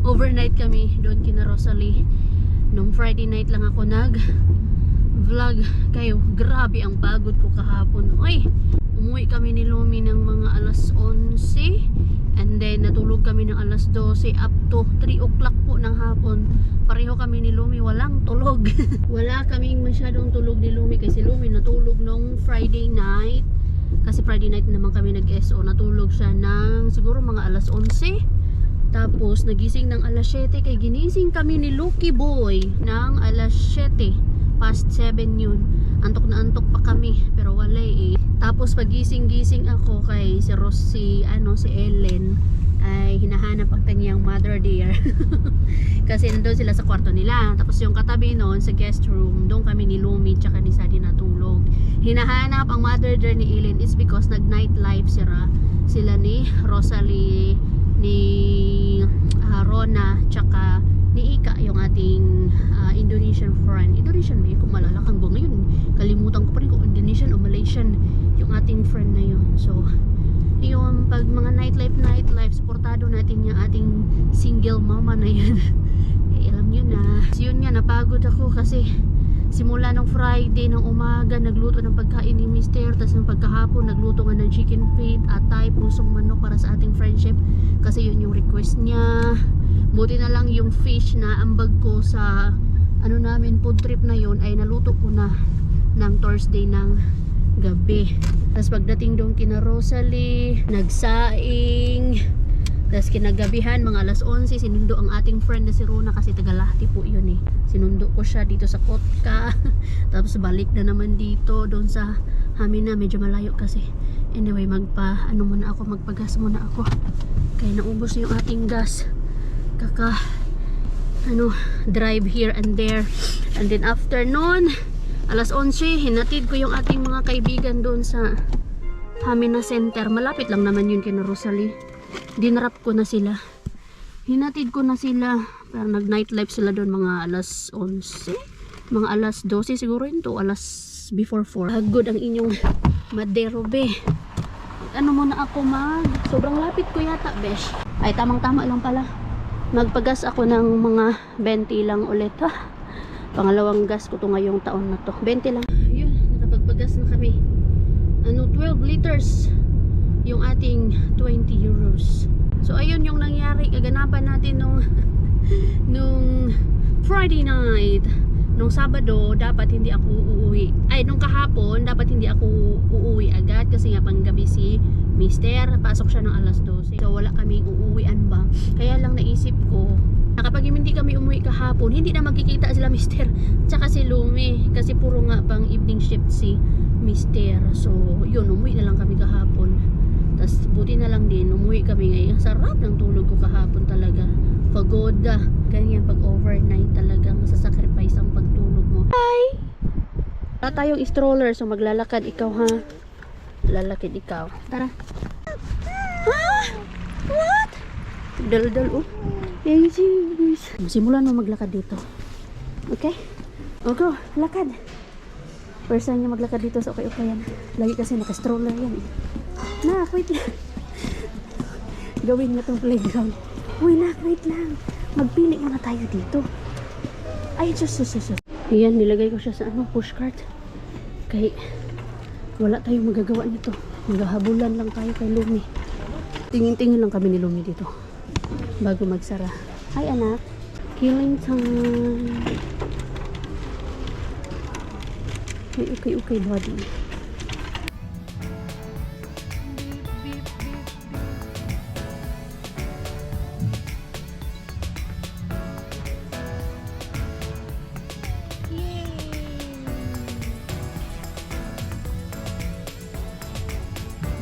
overnight kami doon kina Rosalie. Nung Friday night lang ako vlog kayo. Grabe ang pagod ko kahapon. Oy, umuwi kami ni Lumi ng mga alas 11 and then natulog kami ng alas 12 up to 3 o'clock po ng hapon. Pareho kami ni Lumi walang tulog. Wala kaming masyadong tulog ni Lumi kasi Lumi natulog nung Friday night. Kasi Friday night naman kami nag-SO. Natulog siya ng siguro mga alas 11. Tapos nagising ng alas 7 kay ginising kami ni Lucky Boy ng alas 7 past 7 yun. Antok na antok pa kami pero wala eh. Tapos pagising-gising ako kay si Ellen ay hinahanap ang kanyang mother dear. Kasi nandun sila sa kwarto nila. Tapos yung katabi noon sa guest room, doon kami ni Lumi tsaka ni Sadi natulog. Hinahanap ang mother dear ni Ellen is because nag nightlife sila ni Rosalie, ni Rona tsaka ni Ika, yung ating Indonesian friend. Indonesian ba yun? Kung malala kang buong ngayon kalimutan ko pa rin kung Indonesian o Malaysian yung ating friend na yun. So yung pag mga nightlife supportado natin yung ating single mama na yun. Eh, alam nyo na. So yun nga, napagod ako kasi simula ng Friday ng umaga nagluto ng pagkain ni Mister, tapos ng pagkahapon nagluto nga ng chicken feet, atay, pusong manok para sa ating friendship kasi yun yung request niya. Buti na lang yung fish na ambag ko sa namin food trip na yun ay naluto ko na ng Thursday ng gabi. Tapos pagdating doon kina Rosalie, nagsaing. Tapos kinagabihan, mga alas 11, sinundo ang ating friend na si Rona kasi tagalahti po yun eh. Sinundo ko siya dito sa Kotka. Tapos balik na naman dito, doon sa Hamina, medyo malayo kasi. Anyway, magpagas muna ako. Kaya naubos yung ating gas. Drive here and there. And then after noon, alas 11, hinatid ko yung ating mga kaibigan doon sa Hamina Center. Malapit lang naman yun kina Rosalie. Dinrap ko na sila. Hinatid ko na sila. Parang nag-nightlife sila doon mga alas 11. Mga alas 12 siguro yun to. Alas before 4. Good ang inyong Madero be. Muna ako sobrang lapit ko yata besh. Ay tamang-tama lang pala. Magpagas ako ng mga 20 lang ulit ha. Pangalawang gas ko to ngayong taon na to. 20 lang. Ayun, nakapagpagas na kami. 12 liters yung ating 20 euros. So ayun yung nangyari, kaganapan natin nung Friday night. Nung Sabado dapat hindi ako uuwi. Ay nung kahapon dapat hindi ako uuwi agad kasi nga panggabi si Mister, pasok siya ng alas 12. So wala kaming uuwian ba. Kaya lang naisip ko na kapag hindi kami umuwi kahapon, hindi na magkikita sila Mister tsaka si Lumi kasi puro nga pang evening shift si Mister. So yun, umuwi na lang kami kahapon. Tapos buti na lang din umuwi kami ngayon. Sarap ng tulog ko kahapon talaga. Pagoda. Ganyan pag overnight talagang masasacrifice ang pagtulog mo. Hi! Wala tayong stroller so maglalakad ikaw ha. Lalakad ikaw. Tara. Ha? What? Dal-dal oh. Jesus. Simulan mo maglakad dito. Okay? O go, lakad. First time niya maglakad dito so okay yan. Lagi kasi naka-stroller yan eh. Wait lang. Gawin niya tong playground. Uy, wait lang. Magpili muna tayo dito. Ay, sus. Ayan, nilagay ko siya sa pushcart. Kaya wala tayong magagawa nito. Maghahabulan lang tayo kay Lumi. Tingin-tingin lang kami ni Lumi dito bago magsara. Hi anak. Killing time. Okay, buddy.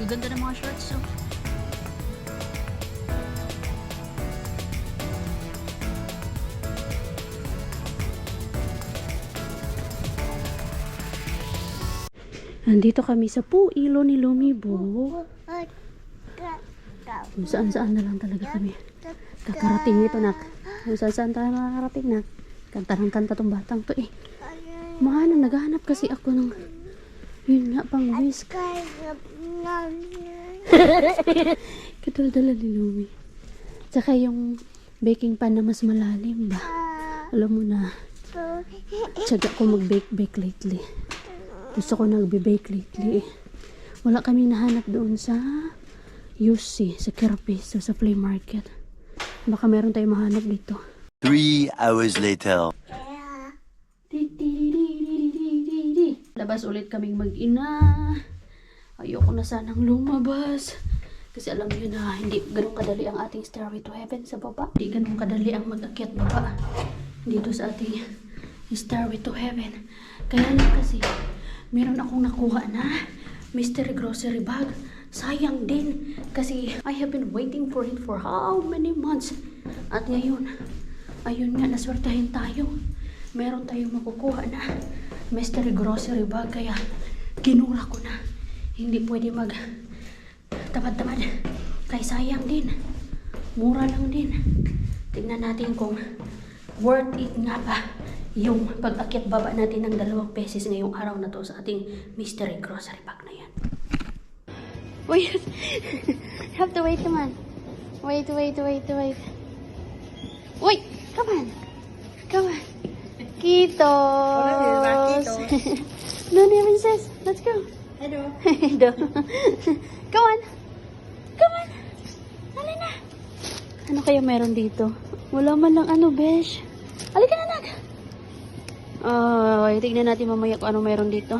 Ganda ng mga shorts so. Nandito kami sa Puilo ni Lumibo. Saan-saan na lang talaga kami. Kakarating ito nak. Saan-saan tayo makakarating nak. Kanta ng kanta tong batang to eh. Mahana, naghahanap kasi ako ng yun nga pang whisk. Kadaldala ni Lumi. Tsaka yung baking pan na mas malalim ba? Alam mo na, tsaga ko mag-bake lately. Gusto ko nagbe-bake lately. Wala kaming nahanap doon sa UC, sa Kirpis, sa flea market. Baka meron tayong mahanap dito. 3 hours later. Labas ulit kaming mag-ina. Ayoko na sanang lumabas. Kasi alam niyo na, hindi ganun kadali ang ating stairway to heaven sa baba. Hindi ganun kadali ang mag-akyat baba dito sa ating stairway to heaven. Kaya lang kasi, meron akong nakuha na mystery grocery bag. Sayang din. Kasi I have been waiting for it for how many months. At ngayon, ayun nga, naswertahin tayo. Meron tayong makukuha na mystery grocery bag. Kaya kinura ko na. Hindi pwede mag tamad-tamad. Kaya sayang din. Mura lang din. Tignan natin kung worth it nga ba yung pag-akyat baba natin ng 2 pesos ngayong araw na to sa ating mystery grocery bag na yan. Wait. Have to wait naman. Wait. Wait, come on. Kitos. No, princess. Let's go. Hello. Come on. Dali na. Ano kaya meron dito? Wala man lang ano, besh. Halika na, nak. Tignan natin mamaya kung ano meron dito.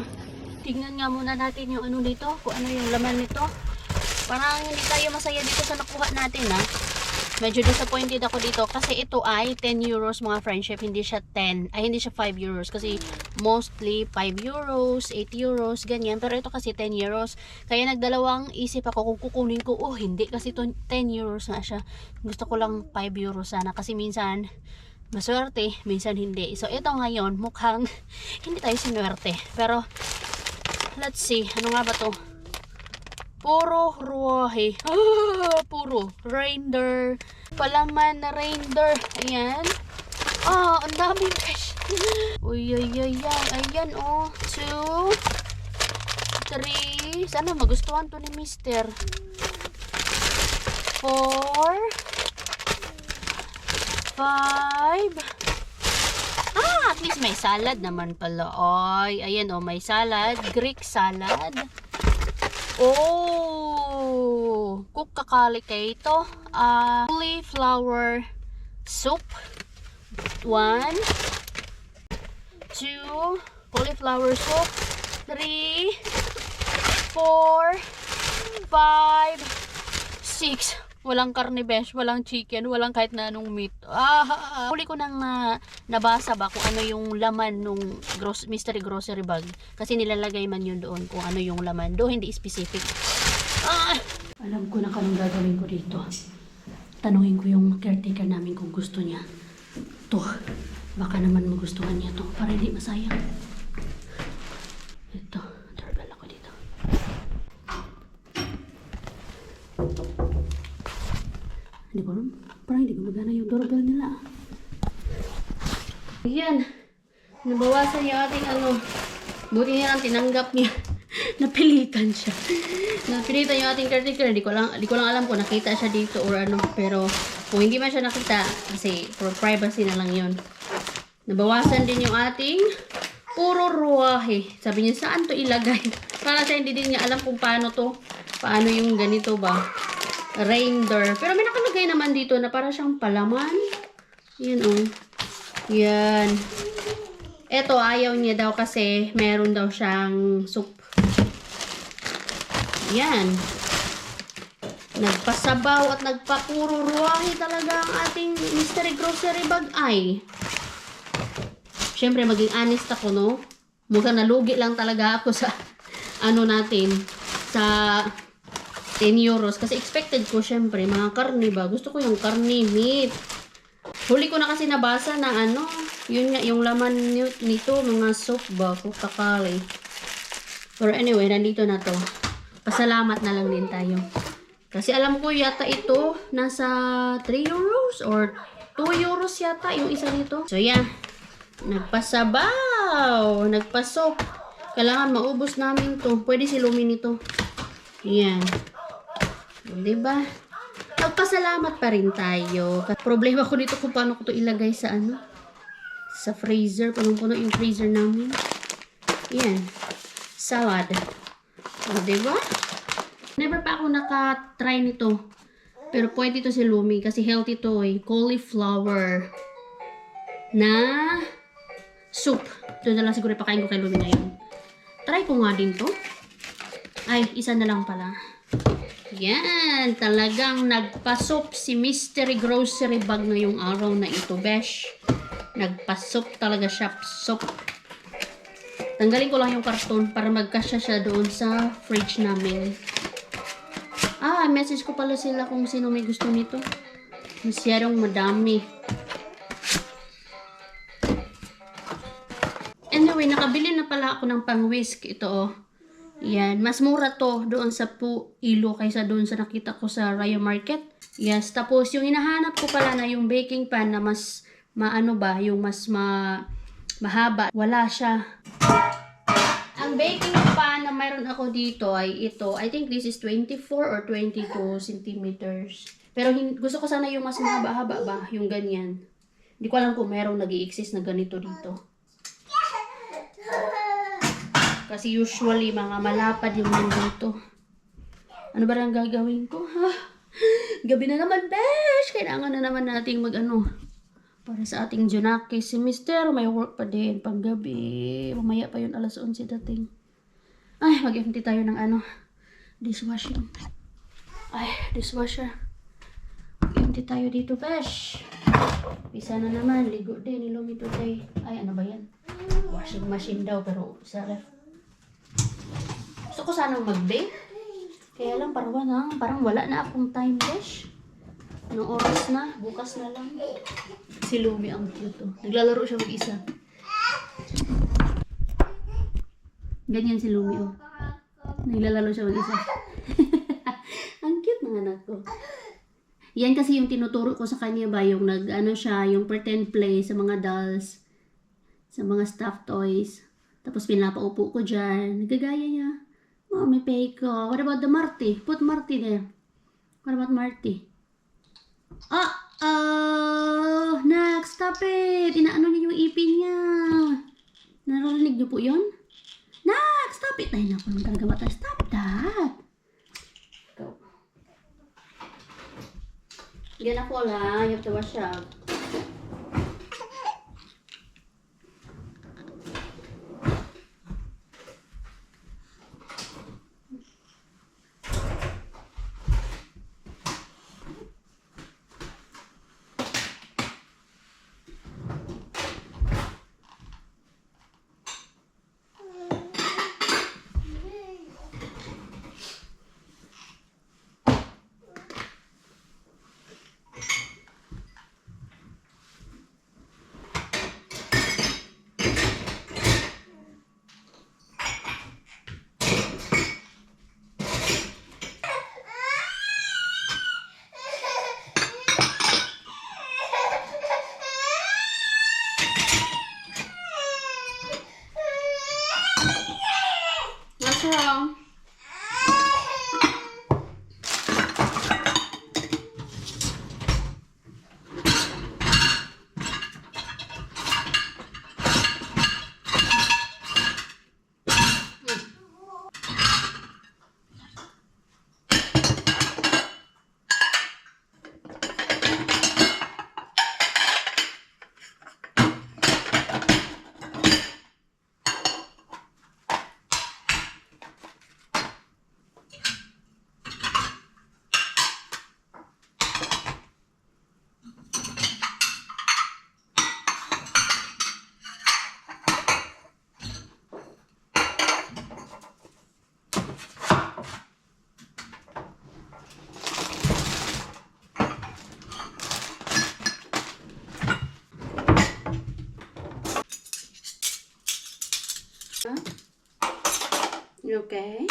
Tignan nga muna natin yung ano dito, kung ano yung laman nito. Parang hindi tayo masaya dito sa nakuha natin, ha. Medyo disappointed ako dito kasi ito ay 10 euros mga friendship, hindi siya 5 euros kasi mostly 5 euros, 8 euros, ganyan. Pero ito kasi 10 euros. Kaya nagdalawang isip ako kung kukunin ko. Oh, hindi kasi 10 euros nga siya. Gusto ko lang 5 euros sana kasi minsan maswerte, minsan hindi. So ito ngayon mukhang hindi tayo sinuwerte. Pero let's see, ano nga ba to? Puro ruwahe. Puro reindeer. Palaman na reindeer. Ayan. Ang dami guys. Uy. Ayan, 2, 3. Sana magustuhan to ni Mister. 4, 5. At least may salad naman pala. Ay, ayan may salad. Greek salad. Cook kakali kayo ito. Cauliflower soup. 1, 2, cauliflower soup. 3, 4, 5, 6. Walang karne besh, walang chicken, walang kahit na anong meat. Huli ko nang nabasa ba kung ano yung laman nung mystery grocery bag. Kasi nilalagay man yun doon kung ano yung laman. Do hindi specific. Alam ko na kung anong gagawin ko dito. Tanungin ko yung caretaker namin kung gusto niya. To, baka naman magustuhan niya to para hindi masayang. Ito, doorbell ako dito. Hindi ko alam. Parang hindi gumagana yung doorbell nila. Ayan. Nabawasan yung ating buti niya lang tinanggap niya. Napilitan siya. Napilitan yung ating caretaker. Di ko lang alam kung nakita siya dito or ano. Pero kung hindi man siya nakita, kasi for privacy na lang yun. Nabawasan din yung ating puro ruwahe. Sabi niya, saan to ilagay? Para siya hindi din niya alam kung paano to. Paano yung ganito ba? Reindeer. Pero may nakalagay naman dito na para siyang palaman. Yan Yan. Eto, ayaw niya daw kasi meron daw siyang soup. Yan. Nagpasabaw at nagpapuro ruwahe talaga ang ating mystery grocery bag ay. Siyempre, maging honest ako, no? Mukhang nalugi lang talaga ako sa natin. Sa 10 euros. Kasi expected ko, syempre, mga karne ba? Gusto ko yung karne, meat. Huli ko na kasi nabasa na yun nga, yung laman nito, mga soup ba? Kakali. Pero anyway, nandito na to. Pasalamat na lang din tayo. Kasi alam ko yata ito, nasa 3 euros or 2 euros yata yung isa nito. So, yan. Nagpasabaw. Nagpasok. Kailangan maubos namin to. Pwede silumin ito. Yan. Diba? Magpasalamat pa rin tayo. Problema ko nito kung paano ko to ilagay sa sa freezer. Punong-puno yung freezer namin. Yan. Salad. O, diba? Never pa ako naka-try nito. Pero pwede ito si Lumi kasi healthy to eh. Cauliflower na soup. Ito na lang siguro ipakain ko kay Lumi ngayon. Try ko nga din to. Ay, isa na lang pala. Yan. Talagang nagpasop si Mystery Grocery Bag ngayong araw na ito, besh. Nagpasop talaga siya. Soup. Tanggalin ko lang yung karton para magkasya siya doon sa fridge namin. Message ko pala sila kung sino may gusto nito. Masyadong madami. Anyway, nakabili na pala ako ng pang-whisk. Ito, oh. Yan. Mas mura to doon sa Ilo kaysa doon sa nakita ko sa Raya Market. Yes. Tapos, yung hinahanap ko pala na yung baking pan na mas yung mas mahaba. Wala siya. Ang baking pan na mayroon ako dito ay ito. I think this is 24 or 22 centimeters. Pero gusto ko sana yung mas mahaba-haba ba? Yung ganyan. Hindi ko alam kung mayroong nag-i-exist na ganito dito. Kasi usually mga malapad yung nandito. Ano ba ang gagawin ko? Gabi na naman, besh! Kailangan na naman nating para sa ating Junaki semester. May work pa din pag gabi. Mamaya pa yun, alas 11 dating. Ay, mag-empty tayo ng dishwashing. Ay, dishwasher. Mag-empty tayo dito, besh. Pisa na naman, ligo din, Lumi today. Ay, ano ba yan? Washing machine daw, pero sa ref. Gusto ko sanang mag-bake. Kaya lang, parang wala na akong time, besh. Anong oras na? Bukas na lang. Si Lumi ang cute. Naglalaro siya mag-isa. Ganyan si Lumi, oh. Naglalaro siya mag-isa. Ang cute ng anak ko. Yan kasi yung tinuturo ko sa kanya ba, yung yung pretend play sa mga dolls, sa mga stuffed toys. Tapos pinapaupo ko dyan. Nagagaya niya. Mommy Peiko. What about the Marty? Put Marty there. What about Marty? Nak, stop it! Inaano niya yung ipin niya. Narinig niyo po yun? Nak, stop it! Ay, naku, talaga mata. Stop that! Go. Yan ako lang. You have to wash up. What's wrong? You okay?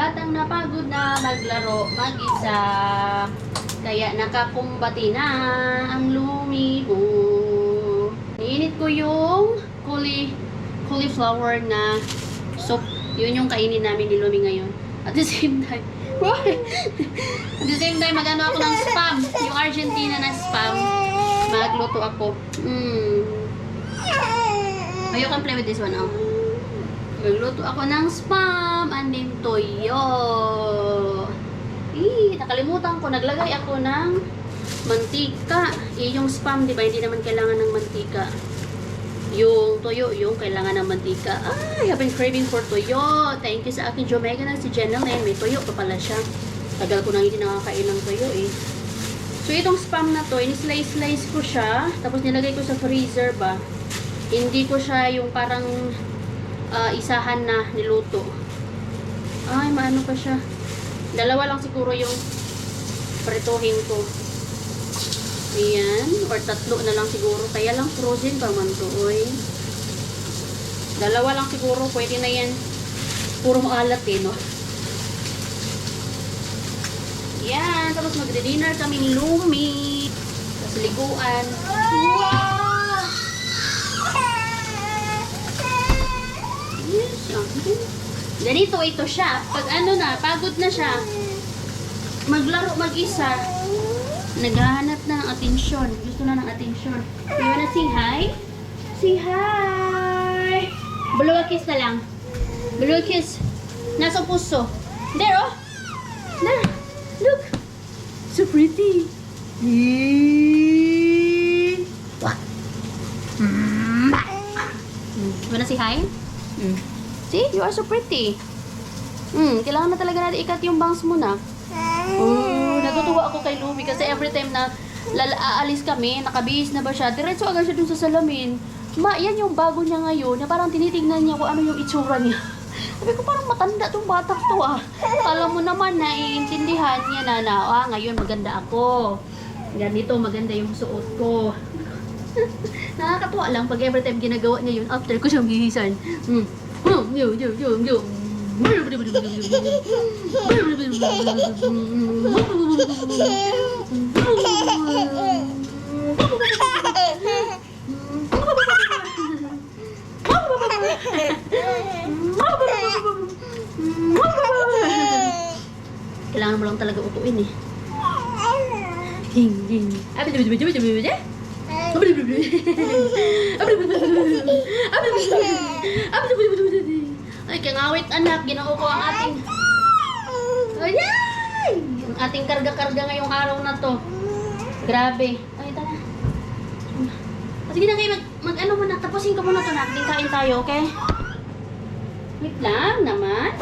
Batang napagod na maglaro mag-isa. Kaya nakakumbati na ang lumi mo. Niinit ko yung cauliflower na soup. Yun yung kainin namin ni Lumi ngayon. At the same time, magano ako ng spam. Yung Argentina na spam. Magluto ako. Oh, you can play with this one now. Magluto ako ng spam and then toyo. Nakalimutan ko. Naglagay ako ng mantika. Yung spam, di ba? Hindi naman kailangan ng mantika. Yung toyo, yung kailangan ng mantika. I have been craving for toyo. Thank you sa akin, Jomega na si Jenalyn. May toyo pa pala siya. Tagal ko nang hindi nakakain ng toyo eh. So, itong spam na to, in-slice ko siya. Tapos nilagay ko sa freezer ba. Hindi ko siya yung parang isahan na niluto. Ay, maano pa siya. Dalawa lang siguro yung prituhin ko. Ayan. Or tatlo na lang siguro. Kaya lang frozen pa man to, oy. Dalawa lang siguro. Pwede na yan. Puro maalat eh, no? Yan. Tapos magde-dinner kami ni Lumi. Tapos liguan. Wow! Yes. Ganito ito siya. Pag ano na, pagod na siya, maglaro mag-isa, naghahanap na ng atensyon. Gusto na ng atensyon. You wanna say hi? Say hi! Blow a kiss na lang. Blow a kiss. Nasa puso. There, oh! There! Look! So pretty! What? Wanna say hi? See? You are so pretty. Kailangan na talaga natin ikat yung bangs mo na. Natutuwa ako kay Lumi kasi every time na aalis kami, nakabihis na ba siya, diretso agad siya dun sa salamin. Yan yung bago niya ngayon, na parang tinitignan niya kung ano yung itsura niya. Sabi ko, parang matanda tong batak to ah. Alam mo naman na iintindihan niya na ngayon maganda ako. Ganito, maganda yung suot ko. Nakakatuwa lang pag every time ginagawa niya yun, after ko siyang bihisan. Kailangan mo lang talaga utuin eh. Ay, kangawit anak, ginoo ko ang ating ang ating karga-karga ngayong araw na to. Grabe. Ay, tara. Sige na kayo, mag-ano muna, tapusin ko muna to na. Kain tayo, okay? Wait lang naman.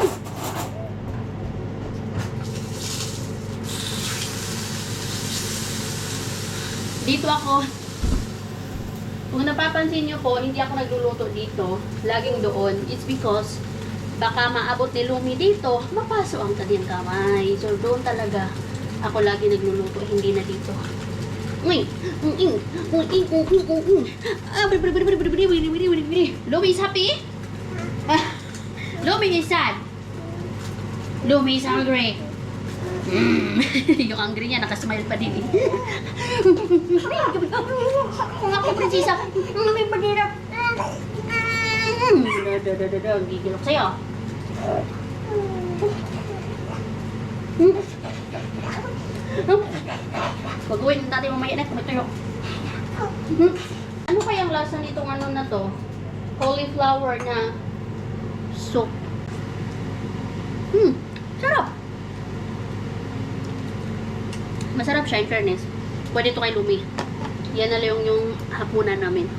Dito ako. Kung napapansin nyo po, hindi ako nagluluto dito. Laging doon. It's because baka maabot ni Lumi dito, mapaso ang kanyang kamay. So, doon talaga ako lagi nagluluto, hindi na dito. Lumi is happy? Lumi is sad. Lumi is hungry. Yung hungry niya, nakasmile pa din eh. Kung ako prinsesa, may panirap. Gigil ako sa'yo. Pag-uwi natin mamaya na, kumituyo. Ano kayang lasa nitong ano na to? Cauliflower na soup. Sarap! Masarap siya, in fairness. Pwede ito kay Lumi. Yan na lang yung hapunan namin.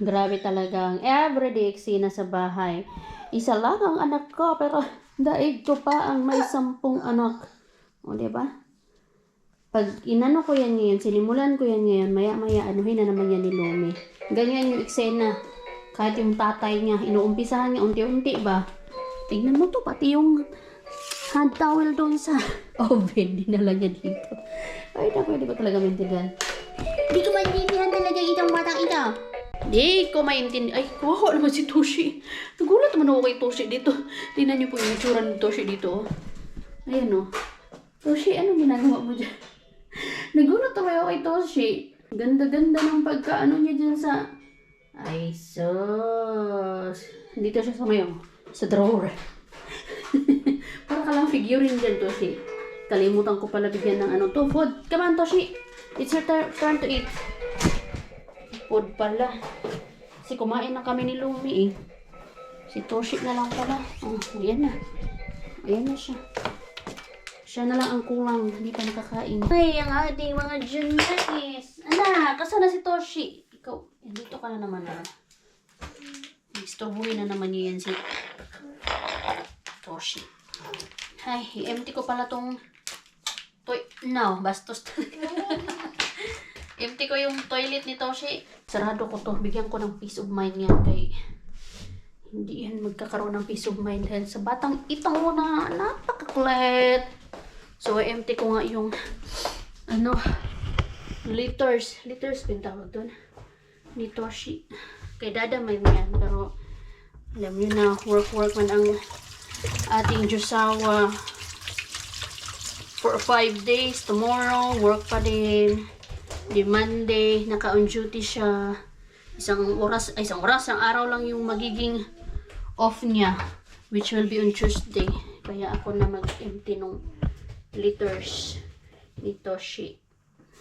Grabe talagang everyday eksena sa bahay. Isa lang ang anak ko, pero daig ko pa ang may 10 anak. O, diba? Pag inano ko yan ngayon, sinimulan ko yan ngayon, maya-maya, anuhin na naman yan ni Lumi. Ganyan yung eksena. Kahit yung tatay niya, inuumpisahan niya unti-unti ba? Tingnan mo to, pati yung hand towel doon sa oven, dinala niya dito. Ay, naku, hindi ko talaga maintindihan. Hindi ko maintindihan talaga itong batang ito. Di ko maintindihan. Ay, kawawa naman si Toshi. Nagulat naman ako kay Toshi dito. Tingnan niyo po yung itsura ni Toshi dito. Ayan o. Toshi, anong ginagawa mo dyan? Nagulat naman ako kay Toshi. Ganda-ganda ng pagkaano niya dyan sa... Ay, sus. Dito siya sa mayong. Sa drawer. Para ka lang figurine dyan, Toshi. Kalimutan ko pala bigyan ng ano to. Food. Come on, Toshi. It's your turn to eat. Food pala. Kasi kumain na kami ni Lumi eh. Si Toshi na lang pala. Oh, ayan na. Ayan na siya. Siya na lang ang kulang. Hindi pa nakakain. Ay, ang ating mga Junais. Anak, kasana si Toshi? Ikaw, dito ka na naman na. Istorbuhin na naman niya yan si Toshi. Ay, empty ko pala tong toy. No, bastos. Empty ko yung toilet ni Toshi. Sarado ko to. Bigyan ko ng peace of mind yan kay hindi yan magkakaroon ng peace of mind dahil sa batang ito na napakakulit. So, empty ko nga yung ano, litters pintawag doon ni Toshi. Kay Dada may yan. Pero alam nyo na, work man ang ating Josawa for 5 days. Tomorrow, work pa din. Di Monday, naka-on duty siya. Isang araw lang yung magiging off niya, which will be on Tuesday. Kaya ako na mag-empty nung litters ni Toshi.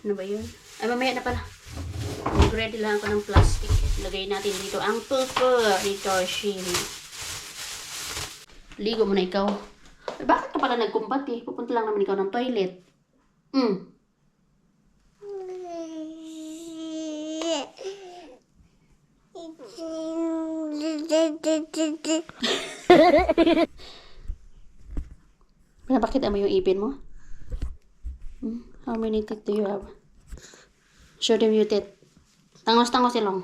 Ano ba yun? Ay, mamaya na pala. Mag-ready lang ako ng plastic. Lagay natin dito ang pupo ni Toshi. Ligo mo na ikaw. Eh, bakit ka pala nagkumpat eh? Pupunta lang naman ikaw ng toilet. Pinapakita mo yung ipin mo? How many teeth do you have? Show them your teeth. Tangos-tangos ilong.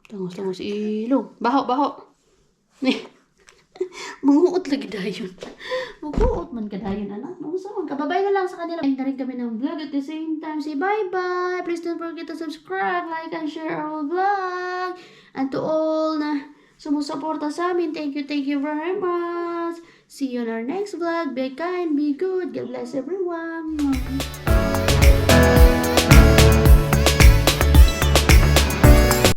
Tangos-tangos ilong. Baho. Manguot lagi dayon. Manguot man ka dayon, anak. Magusaman ka. Babay na lang sa kanila. End na rin kami ng vlog at the same time. Say bye-bye. Please don't forget to subscribe, like, and share our vlog. And to all na sumusuporta sa amin, thank you very much. See you on our next vlog. Be kind, be good. God bless everyone.